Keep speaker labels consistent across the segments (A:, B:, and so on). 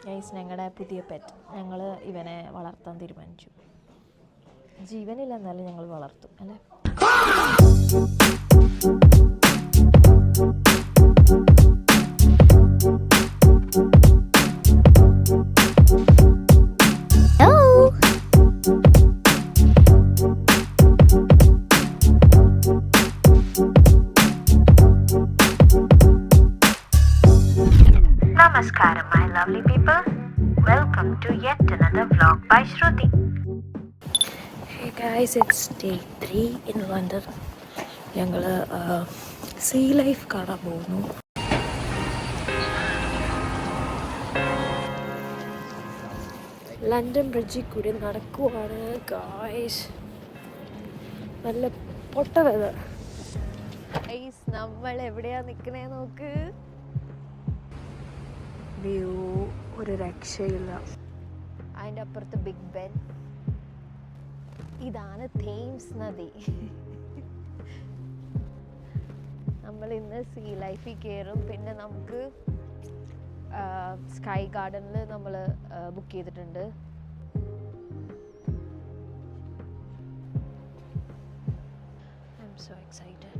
A: Guys ഞങ്ങളുടെ പുതിയ pet ഞങ്ങൾ ഇവനെ വളർത്താൻ തീരുമാനിച്ചു. ജീവനില്ല എന്നാലും ഞങ്ങൾ വളർത്തും അല്ലേ.
B: Namaskaram, my lovely people. Welcome to yet another vlog by Shruti.
A: Hey guys, it's day 3 in London. ഞങ്ങൾ സീ ലൈഫ് കാണാൻ പോകുന്നു. ലണ്ടൻ ബ്രിഡ്ജിൽ കൂടി നടക്കുവാണ് ഗായ്സ്. നല്ല പൊട്ട വെതർ. ഗൈസ് നമ്മൾ എവിടെയാ നിൽക്കണേ നോക്ക്. വ്യൂ ഒരു രക്ഷയില്ല. അതിൻ്റെ അപ്പുറത്ത് ബിഗ് ബെൻ. ഇതാണ് തേംസ് നദി. നമ്മൾ ഇന്ന് സീ ലൈഫിൽ കയറും. പിന്നെ നമുക്ക് സ്കൈ ഗാർഡനിൽ നമ്മൾ ബുക്ക് ചെയ്തിട്ടുണ്ട്. I am so excited.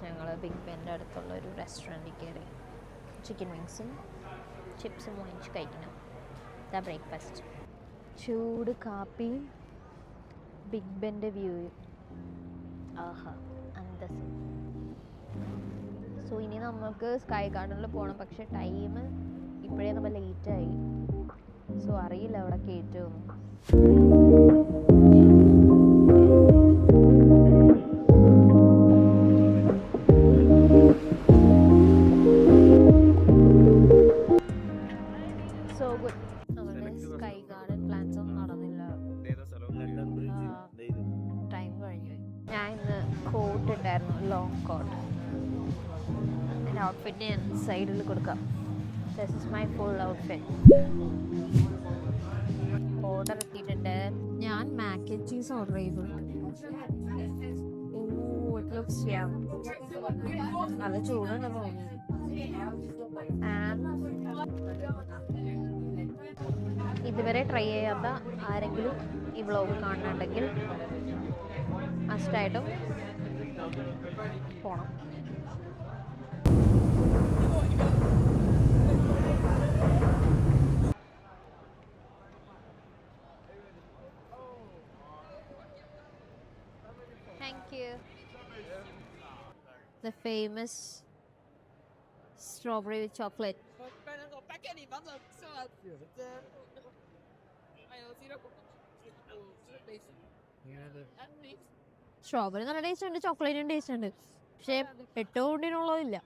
A: ഞങ്ങൾ ബിഗ് ബെൻ്റെ അടുത്തുള്ള ഒരു റെസ്റ്റോറൻറ്റിൽ കയറി ചിക്കൻ വിങ്സും ചിപ്സും വാങ്ങിച്ച് കഴിക്കണം. ഇതാ ബ്രേക്ക്ഫാസ്റ്റ്. ചൂട് കാപ്പിയും ബിഗ് ബെൻ്റെ വ്യൂയും. ആഹാ അന്തസ്. സോ ഇനി നമുക്ക് സ്കൈ ഗാർഡനിൽ പോകണം. പക്ഷേ ടൈം ഇപ്പോഴേ നമ്മൾ ലേറ്റായി. സോ അറിയില്ല അവിടെ കയറ്റുമെന്ന്. ഞാൻ ഇന്ന് കോട്ട് ഉണ്ടായിരുന്നു, ലോങ് കോട്ട്. എൻ്റെ ഔട്ട്ഫിറ്റ് ഞാൻ സൈഡിൽ കൊടുക്കാം. This is my full outfit. Order എത്തിയിട്ടുണ്ട്. ഞാൻ മാക്ക് ആൻഡ് ചീസ് ഓർഡർ ചെയ്തിട്ടുണ്ട്. ഇറ്റ് ലുക്സ് യം. നല്ല ചൂടുണ്ട് തോന്നുന്നു. ഇതുവരെ ട്രൈ ചെയ്യാത്ത ആരെങ്കിലും ഈ വ്ളോഗ് കാണുന്നുണ്ടെങ്കിൽ മസ്റ്റായിട്ടും പോണം. Thank you. The famous strawberry with chocolate. Strawberry നല്ല ടേസ്റ്റ് ഉണ്ട്, ചോക്ലേറ്റിനും ടേസ്റ്റ് ഉണ്ട്. പക്ഷേ 8 കൊണ്ടിനുള്ളതില്ല.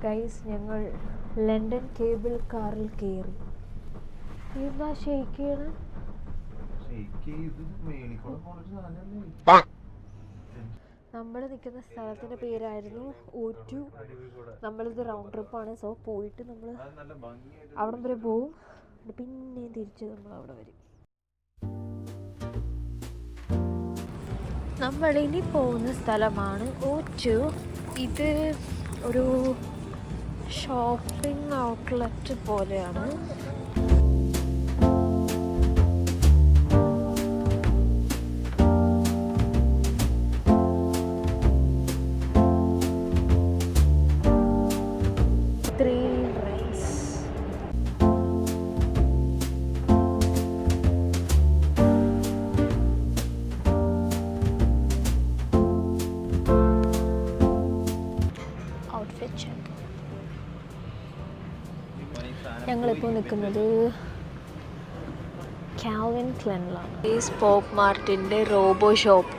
A: ഗൈസ് ഞങ്ങൾ ലണ്ടൻ കേബിൾ കാറിൽ കയറി. എന്താ ഷെയ്ക്ക് ചെയ്യണ? നമ്മൾ നിൽക്കുന്ന സ്ഥലത്തിൻ്റെ പേരായിരുന്നു O2. നമ്മളിത് റൗണ്ട് ട്രിപ്പാണ്. സോ പോയിട്ട് നമ്മൾ അവിടം വരെ പോവും. പിന്നെയും തിരിച്ച് നമ്മൾ അവിടെ വരും. നമ്മളിനി പോകുന്ന സ്ഥലമാണ് O2. ഇത് ഒരു ഷോപ്പിംഗ് ഔട്ട്ലെറ്റ് പോലെയാണ്. ഞങ്ങളിപ്പോൾ നിൽക്കുന്നത് കാൽവിൻ ക്ലെയിനിലാണ്. പോപ്പ് മാർട്ടിൻ്റെ റോബോ ഷോപ്പ്.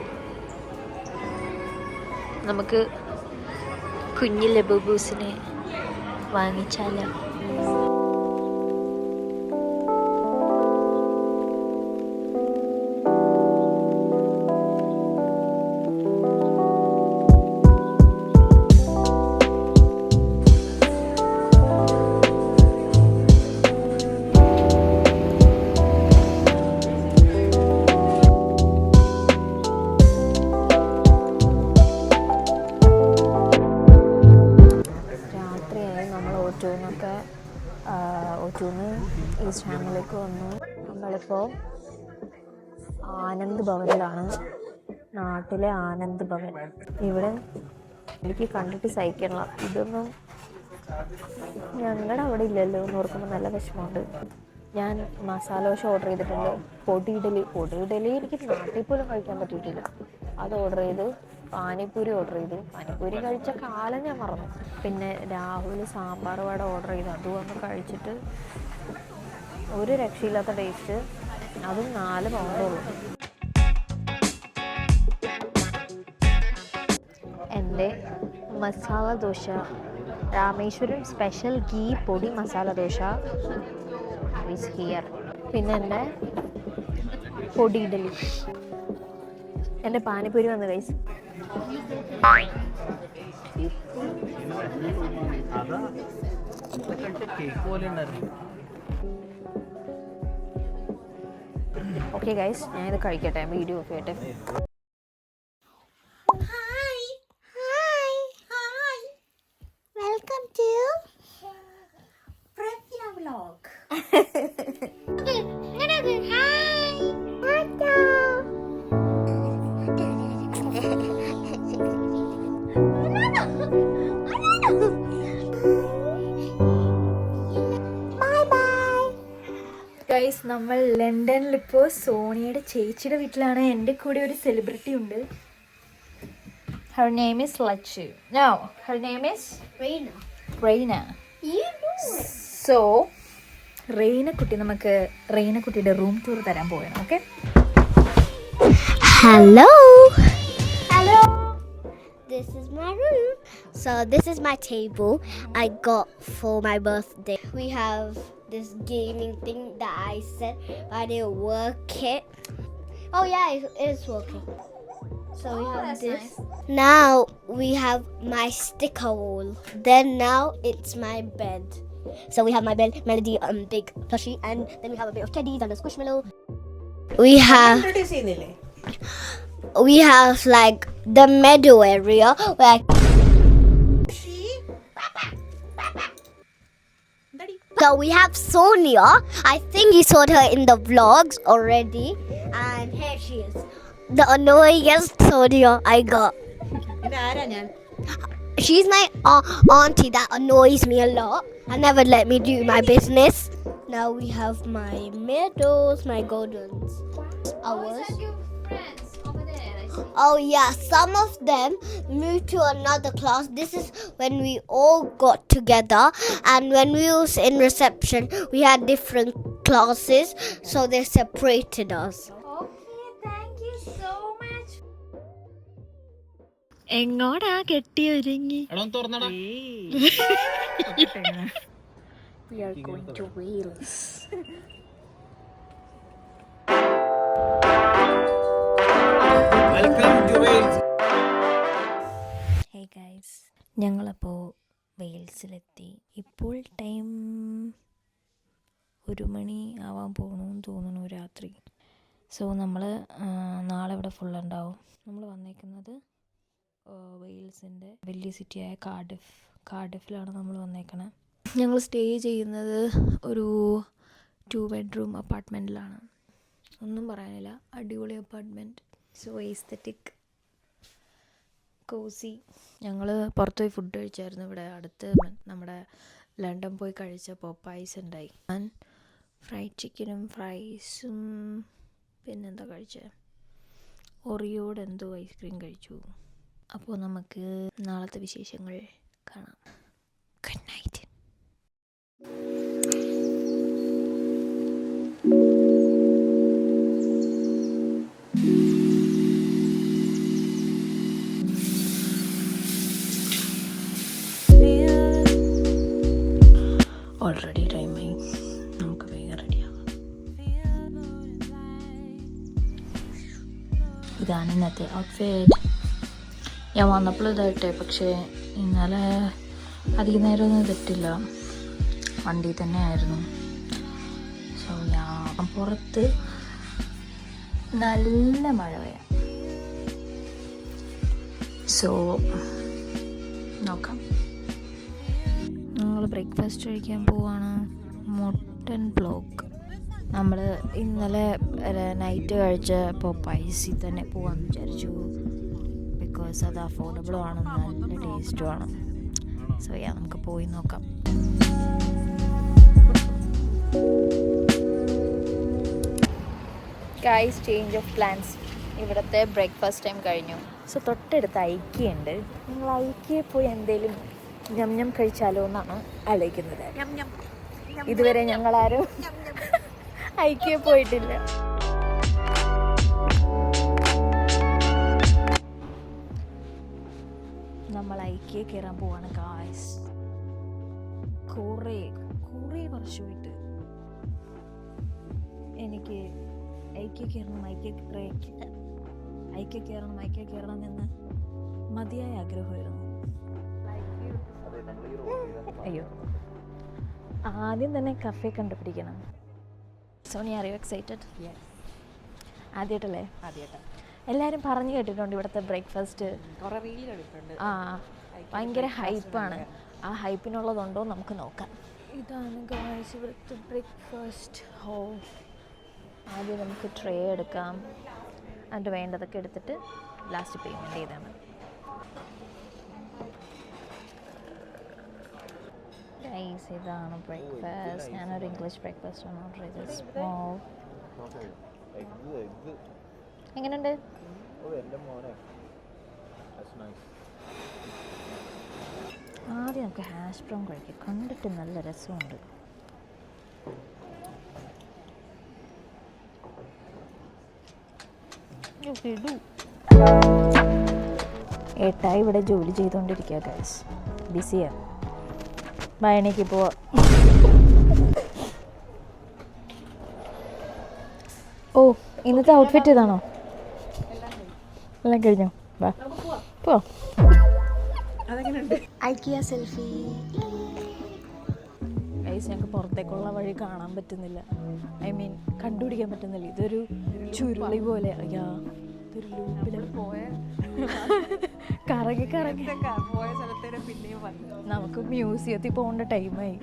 A: നമുക്ക് കുഞ്ഞു ലബൂബൂസിനെ വാങ്ങിച്ചാലോ? ഒറ്റൂന്ന് ഈസ്റ്റ് ഹാമിലേക്ക് വന്നു. നമ്മളിപ്പോൾ ആനന്ദ് ഭവനിലാണ്, നാട്ടിലെ ആനന്ദ് ഭവൻ. ഇവിടെ എനിക്ക് കണ്ടിട്ട് സഹിക്കണില്ല, ഇതൊന്നും ഞങ്ങളുടെ അവിടെ ഇല്ലല്ലോ എന്ന് ഓർക്കുമ്പോൾ നല്ല വിഷമമുണ്ട്. ഞാൻ മസാല ദോശ ഓർഡർ ചെയ്തിട്ടുണ്ട്, പൊടി ഇഡലി എനിക്ക് നാട്ടിൽ പോലും കഴിക്കാൻ പറ്റിയിട്ടില്ല. അത് ഓർഡർ ചെയ്ത്, പാനിപ്പൂരി ഓർഡർ ചെയ്തു. പാനിപ്പൂരി കഴിച്ച കാലം ഞാൻ മറന്നു. പിന്നെ രാഹുൽ സാമ്പാർ വട ഓർഡർ ചെയ്തു, അതും ഒന്ന് കഴിച്ചിട്ട് ഒരു രക്ഷയില്ലാത്ത ടേസ്റ്റ്. അതും 4 പൗണ്ടുള്ളൂ. എൻ്റെ മസാല ദോശ, രാമേശ്വരം സ്പെഷ്യൽ ഗീ പൊടി മസാല ദോശ ഈസ് ഹിയർ. പിന്നെ എൻ്റെ പൊടി ഇഡലി, എൻ്റെ പാനിപ്പൂരി വന്ന് കഴിച്ചു. ഓക്കെ ഗൈസ്, ഞാനിത് കഴിക്കട്ടെ, വീഡിയോ ഒക്കെ ആയിട്ട്.
C: Welcome to Pragya Vlog.
A: Guys, നമ്മൾ ലണ്ടനിലിപ്പോൾ സോണിയുടെ ചേച്ചിയുടെ വീട്ടിലാണ്. എൻ്റെ കൂടെ ഒരു സെലിബ്രിറ്റി ഉണ്ട്. Her name is Lachu. No, her name is Reina. So, റെയ്നക്കുട്ടി, നമുക്ക് റെയ്നക്കുട്ടിയുടെ റൂം ടൂർ തരാൻ പോവുകയാണ്. Okay,
C: Hello. This is my room. So this is my table I got for my birthday. We have this gaming thing that I said I didn't work it. Oh yeah, it is working. So we have this. Nice. Now we have my sticker wall. Then now it's my bed. So we have my bed, Melody, big plushie, and then we have a bit of teddies and a squishmallow. We have like the meadow area where so we have Sonia. I think you saw her in the vlogs already, and here she is, the annoyingest Sonia I got. She's my auntie that annoys me a lot and never let me do my business. Now we have my meadows, my gardens. Ours. Oh yeah, some of them moved to another class. This is when we all got together, and when we was in reception we had different classes, so they separated us.
A: Okay, thank you so much. എങ്ങോടാ കെട്ടി ഒരുങ്ങി? We are going to Wales. Hey guys, ഞങ്ങളപ്പോൾ വെയിൽസിലെത്തി. ഇപ്പോൾ time 1 മണി ആവാൻ പോകണമെന്ന് തോന്നുന്നു, രാത്രി. So നമ്മൾ നാളെ ഇവിടെ ഫുൾ ഉണ്ടാവും. നമ്മൾ വന്നേക്കുന്നത് വെയിൽസിൻ്റെ വലിയ സിറ്റിയായ കാർഡിഫിലാണ് നമ്മൾ വന്നേക്കണത്. ഞങ്ങൾ സ്റ്റേ ചെയ്യുന്നത് ഒരു 2 bedroom അപ്പാർട്ട്മെൻറ്റിലാണ്. ഒന്നും പറയാനില്ല, അടിപൊളി അപ്പാർട്ട്മെൻറ്റ്. So aesthetic, Kosi. ഞങ്ങൾ പുറത്തുപോയി ഫുഡ് കഴിച്ചായിരുന്നു. ഇവിടെ അടുത്ത് നമ്മുടെ ലണ്ടൻ പോയി കഴിച്ച പോപ്പായ്സ് ഉണ്ടായി. ഞാൻ ഫ്രൈഡ് ചിക്കനും ഫ്രൈസും പിന്നെന്താ കഴിച്ചത്, ഒറിയോടെ എന്തോ ഐസ്ക്രീം കഴിച്ചു. അപ്പോൾ നമുക്ക് നാളത്തെ വിശേഷങ്ങൾ കാണാം. Good night.
D: ഇതാണ് ഇന്നത്തെ ഔട്ട്ഫിറ്റ്. ഞാൻ വന്നപ്പോൾ ഇതായിട്ടേ, പക്ഷേ ഇന്നലെ അധികം നേരമൊന്നും ഇതിട്ടില്ല, വണ്ടി തന്നെ ആയിരുന്നു. സോ ഞാൻ പുറത്ത് നല്ല മഴ പെയ്യാം. സോ നോക്കാം. ഞങ്ങൾ ബ്രേക്ക്ഫാസ്റ്റ് കഴിക്കാൻ പോവാണ്. Mutton block. നമ്മൾ ഇന്നലെ നൈറ്റ് കഴിച്ചപ്പോൾ പൈസയിൽ തന്നെ പോകാമെന്ന് വിചാരിച്ചു. ബിക്കോസ് അത് അഫോർഡബിളും ആണ്, നല്ല ടേസ്റ്റും ആണ്. സോ നമുക്ക് പോയി നോക്കാം. Guys, change of plans. ഇവിടുത്തെ ബ്രേക്ക്ഫാസ്റ്റ് ടൈം കഴിഞ്ഞു. സോ തൊട്ടടുത്ത് ഐക്യുണ്ട്. നിങ്ങൾ ഐക്യയിൽ പോയി എന്തെങ്കിലും ഞം കഴിച്ചാലോ എന്നാണ് ആലോചിക്കുന്നത്. ഇതുവരെ ഞങ്ങളാരും ഐക്യയിൽ പോയിട്ടില്ല. നമ്മൾ ഐക്യയിൽ കയറാൻ പോവാണ് ഗായ്സ്. കുറേ വർഷമായിട്ട് എനിക്ക് ഐക്യ കയറണം എന്ന് മതിയായ ആഗ്രഹമായിരുന്നു. അയ്യോ, ആദ്യം തന്നെ കഫേ കണ്ടുപിടിക്കണം. Sony, are you excited? ആദ്യമായിട്ടല്ലേ? ആദ്യമായിട്ടാണ്. എല്ലാവരും പറഞ്ഞു കേട്ടിട്ടുണ്ട് ഇവിടുത്തെ ബ്രേക്ക്ഫാസ്റ്റ് ഭയങ്കര ഹൈപ്പാണ്. ആ ഹൈപ്പിനുള്ളതുണ്ടോ നമുക്ക് നോക്കാം. ഇതാണ് ഗായ്സ് ഇവിടുത്തെ ബ്രേക്ക്ഫാസ്റ്റ്. ആദ്യം നമുക്ക് ട്രേ എടുക്കാം, എന്നിട്ട് വേണ്ടതൊക്കെ എടുത്തിട്ട് ലാസ്റ്റ് പേയ്മെൻറ്റ് ചെയ്താൽ മതി. ഗൈസ്, ഇതാണ് ബ്രേക്ക്ഫാസ്റ്റ്. ഞാനൊരു ഇംഗ്ലീഷ് ബ്രേക്ക്ഫാസ്റ്റാണ് ഓർഡർ ചെയ്തത്. സ്മോൾ. എങ്ങനെയുണ്ട്? ആദ്യം നമുക്ക് ഹാഷ് ബ്രൗൺ കഴിക്കാം. കണ്ടിട്ട് നല്ല രസമുണ്ട്. ഏട്ടായി ഇവിടെ ജോലി ചെയ്തുകൊണ്ടിരിക്കുക ഗൈസ്. ബിസിയാണ്. ബയണിക്ക് പോവാ. ഓ, ഇന്നത്തെ ഔട്ട്ഫിറ്റ് ഇതാണോ? എല്ലാം കഴിഞ്ഞോ? വാ പോ. IKEA selfie. ഗൈസ്, ഞങ്ങൾക്ക് പുറത്തേക്കുള്ള വഴി കാണാൻ പറ്റുന്നില്ല. കണ്ടുപിടിക്കാൻ പറ്റുന്നില്ല. ഇതൊരു ചുരുളി പോലെ. അയ്യാ, ഇതൊരു ലൂപ്പിൽ കറങ്ങി പോയ സ്ഥലത്തേക്ക് പിന്നെയും വന്നു. നമുക്ക് മ്യൂസിയത്തിൽ പോകേണ്ട ടൈമായി.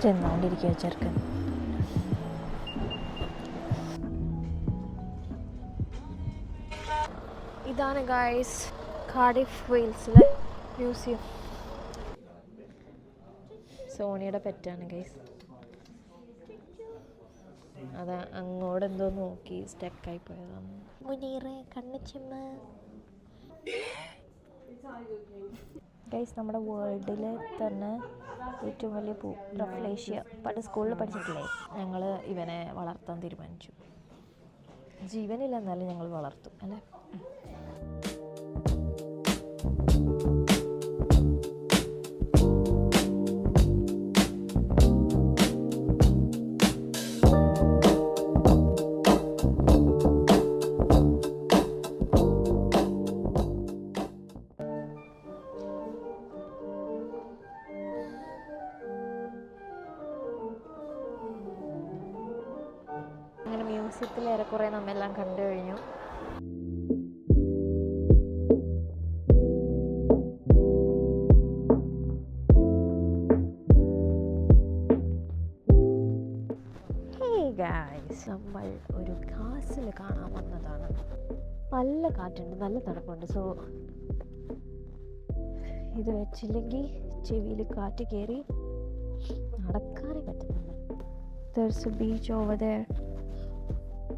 D: ചെന്നോണ്ടിരിക്കുക ചെറുക്കൻ. ഇതാണ് ഗൈസ് കാർഡിഫ് വെയിൽസിലെ മ്യൂസിയം. സോണിയുടെ പെറ്റാണ് ഗൈസ്. അതാ അങ്ങോട്ട് എന്തോ നോക്കി സ്റ്റക്കായി പോയതാണ്. മുനീറെ കണ്ണിച്ചമ്മ. ഗൈസ്, നമ്മുടെ വേൾഡിലെ തന്നെ ഏറ്റവും വലിയ പൂ റഫ്ലേഷ്യ. പണ്ട് സ്കൂളിൽ പഠിച്ചിട്ടില്ലേ? ഞങ്ങൾ ഇവനെ വളർത്താൻ തീരുമാനിച്ചു. ജീവനില്ല, എന്നാലും ഞങ്ങൾ വളർത്തും അല്ലേ. അങ്ങനെ മ്യൂസിയത്തിൽ ഏറെക്കുറെ നമ്മെല്ലാം കണ്ടു കഴിഞ്ഞു. നമ്മൾ ഒരു കാസിൽ കാണാൻ വന്നതാണ്. നല്ല കാറ്റുണ്ട്, നല്ല തണുപ്പുണ്ട്. സോ ഇത് വെച്ചില്ലെങ്കിൽ ചെവിയിൽ കാറ്റ് കയറി നടക്കാനേ പറ്റുന്നില്ല. There's a beach over there.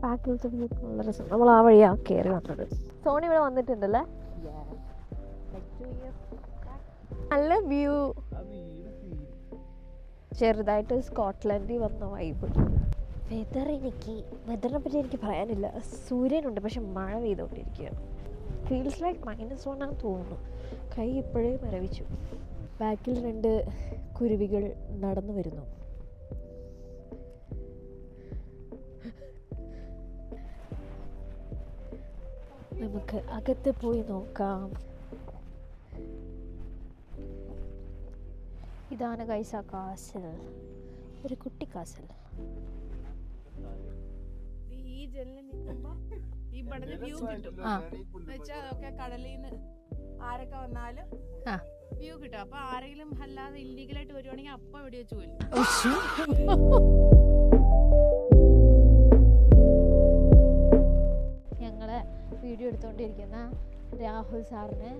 D: പാക്കിലത്തെ വ്യൂ നല്ല രസം. നമ്മൾ ആ വഴിയാണ് കയറി വന്നത്. സോണി ഇവിടെ വന്നിട്ടുണ്ടല്ലേ? നല്ല വ്യൂ. ചെറുതായിട്ട് സ്കോട്ട്ലൻഡിൽ വന്ന വൈബ്. വെതറിനെ പറ്റി എനിക്ക് പറയാനില്ല. സൂര്യനുണ്ട്, പക്ഷെ മഴ പെയ്തുകൊണ്ടിരിക്കുകയാണ്. ഫീൽസ് ലൈക്ക് -1 ആണെന്ന് തോന്നുന്നു. കൈ ഇപ്പോഴേ മരവിച്ചു. ബാക്കിൽ 2 കുരുവികൾ നടന്നു വരുന്നു.
A: നമുക്ക് അകത്ത് പോയി നോക്കാം. ഇതാണ് ഗൈസ് ആ കാസൽ, ഒരു കുട്ടി കാസൽ.
E: ഈ ജനലിൽ നിൽക്കുമ്പോ ഈ പടന്ന് വ്യൂ കിട്ടും. എന്നുവെച്ചാൽ ഒക്കെ കടലിൽ നിന്ന് ആരൊക്കെ വന്നാലും വ്യൂ കിട്ടും. അപ്പൊ ആരെങ്കിലും അല്ലാതെ ഇല്ലീഗലായിട്ട് വരുവാണെങ്കിൽ അപ്പൊ എവിടെ വെച്ച് പോലും.
A: ഞങ്ങളെ വീഡിയോ എടുത്തുകൊണ്ടിരിക്കുന്ന രാഹുൽ സാറിന്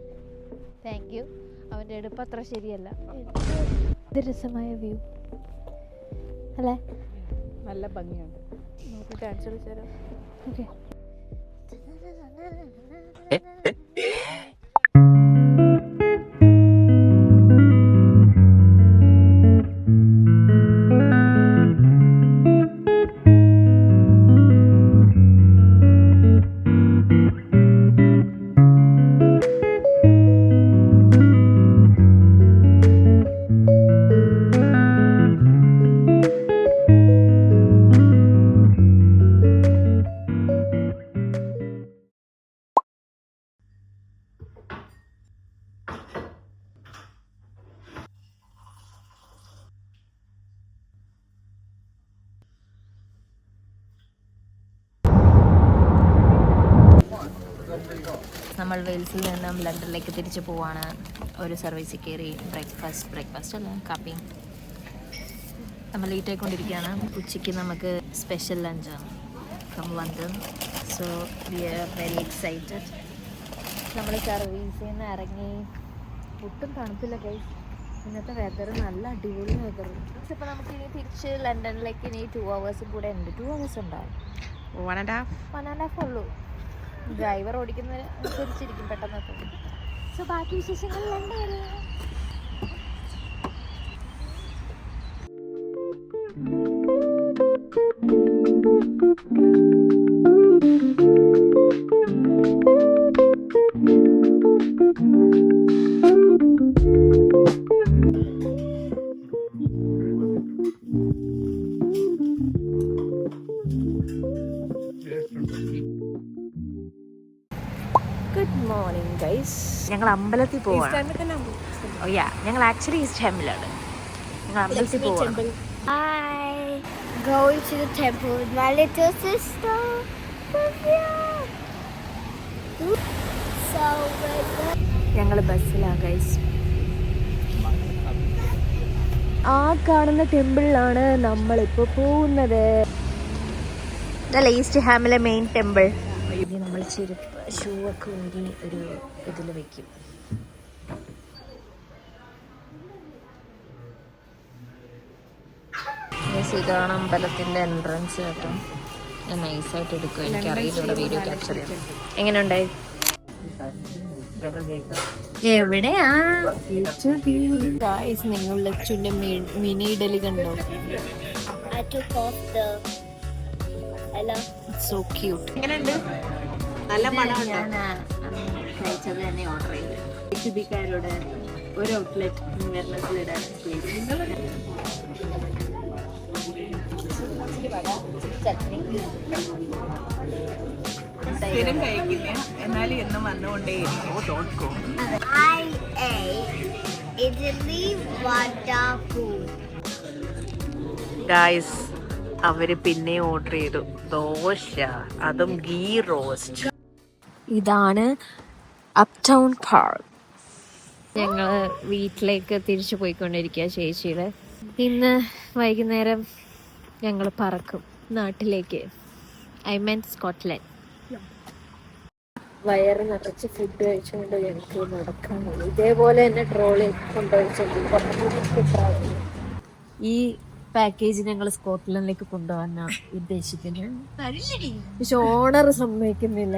A: താങ്ക് യു. അവൻ്റെ എടുപ്പ് അത്ര ശരിയല്ല. ഇത് രസമായ വ്യൂ അല്ലേ?
E: നല്ല ഭംഗിയാണ്. നമുക്ക് ഡാൻസ് കളിച്ചാലോ?
A: ഓക്കെ.
D: നമ്മൾ വെയിൽസിൽ നിന്നും ലണ്ടനിലേക്ക് തിരിച്ചു പോവാണ്. ഒരു സർവീസിൽ കയറി ബ്രേക്ക്ഫാസ്റ്റ് അല്ല കാപ്പി നമ്മൾ ലേറ്റ് ആയിക്കൊണ്ടിരിക്കുകയാണ്. ഉച്ചയ്ക്ക് നമുക്ക് സ്പെഷ്യൽ ലഞ്ചാണ് from London. So we are very excited.
A: നമ്മൾ സർവീസിൽ നിന്ന് ഇറങ്ങി. ഒട്ടും തണുപ്പില്ല ഗൈസ്. ഇന്നത്തെ വെതർ നല്ല അടിപൊളി വെതർ. ഇപ്പോൾ നമുക്ക് ഇനി തിരിച്ച് ലണ്ടനിലേക്ക് ഇനി 2 hours കൂടെ ഉണ്ട്. 2 hours ഉണ്ടാവും. 1.5 ഉള്ളൂ. ഡ്രൈവർ ഓടിക്കുന്നത് അനുസരിച്ചിരിക്കും പെട്ടെന്ന് എത്തും. സോ ബാക്കി വിശേഷങ്ങൾ ലണ്ടനിൽ.
D: Good morning guys. ഞങ്ങൾ അമ്പലത്തിൽ പോവാണ്. ഞങ്ങൾ ആക്ച്വലി ഈസ്റ്റ് ഹാമിലാണ്. ഞങ്ങൾ അമ്പലത്തിൽ പോവാണ്.
C: I going to the temple with my little sister. So
D: ഞങ്ങൾ ബസ്സിലാണ് ഗൈസ്.
A: ആ കാണുന്ന ടെമ്പിളിലാണ് നമ്മളിപ്പോൾ പോകുന്നത്.
D: ഈസ്റ്റ് ഹാമിലെ മെയിൻ ടെമ്പിൾ. നമ്മൾ ചെരുപ്പ് ഷൂ ഒക്കെ ഊരി ഒരു ഇതിൽ വെക്കും. ഇതാണ് അമ്പലത്തിൻ്റെ എൻട്രൻസ് കേട്ടോ. ഞാൻ നൈസായിട്ട് എടുക്കും. എനിക്കറിയില്ല ഇവിടെ വീഡിയോ ക്യാപ്ചർ ചെയ്യാം. എങ്ങനെയുണ്ടായി? എവിടെയാ ഗായ്സ്? നിങ്ങൾ ലച്ചുവിൻ്റെ മിനി ഇഡലി കണ്ടോ?
C: I took off the
D: so cute.
E: എങ്ങനെയുണ്ട്? നല്ല മണം.
D: ഞാൻ കഴിച്ചത് തന്നെ ഓർഡർ ചെയ്തു. എക്സിബിക്കാരോട് ഒരു ഔട്ട്ലെറ്റ് വെർണസിലിടാൻ
E: സ്ഥിരം കഴിക്കില്ല, എന്നാലും എന്നും വന്നുകൊണ്ടേയിരിക്കും.
C: I ate idli vada food.
F: Guys, അവര് പിന്നെ ഓർഡർ ചെയ്തു ദോശ, അതും ഗീ റോസ്റ്റ്.
D: ഇതാണ് അപ് ടൗൺ പാർക്ക്. ഞങ്ങൾ വീട്ടിലേക്ക് തിരിച്ചു പോയിക്കൊണ്ടിരിക്കുക ചേച്ചിയുടെ. ഇന്ന് വൈകുന്നേരം ഞങ്ങൾ പറക്കും നാട്ടിലേക്ക്. I mean Scotland.
A: വയറ് നിറച്ച് ഫുഡ് കഴിച്ചുകൊണ്ട് ഞങ്ങൾക്ക് നടക്കാനുള്ളൂ. ഇതേപോലെ തന്നെ ട്രോളി കൊണ്ടുപോയിട്ടുണ്ട്.
D: ഈ പാക്കേജ് ഞങ്ങൾ സ്കോട്ട്ലൻഡിലേക്ക് കൊണ്ടുപോകാനാണ് ഉദ്ദേശിക്കുന്നത്. പക്ഷെ ഓണർ സമ്മതിക്കുന്നില്ല.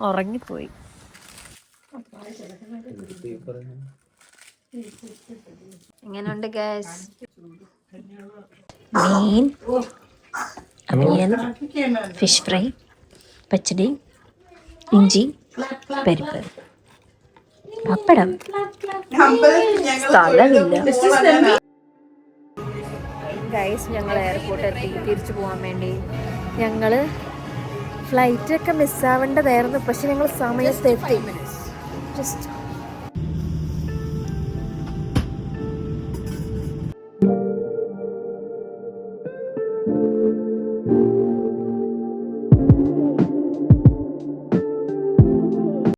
D: ഉറങ്ങിപ്പോയി. എങ്ങനെയുണ്ട് ഗ്യാസ്? മീൻ, അവിയൽ, ഫിഷ് ഫ്രൈ, പച്ചടി, ഇഞ്ചി, പരിപ്പ്, പപ്പടം, സ്ഥലമില്ല. ഗൈസ്, ഞങ്ങൾ എയർപോർട്ട് എത്തി തിരിച്ചു പോകാൻ വേണ്ടി
A: ഞങ്ങൾ ഫ്ലൈറ്റൊക്കെ മിസ്സാവേണ്ടതായിരുന്നു, പക്ഷെ ഞങ്ങൾ സമയത്തെത്തി. ജസ്റ്റ്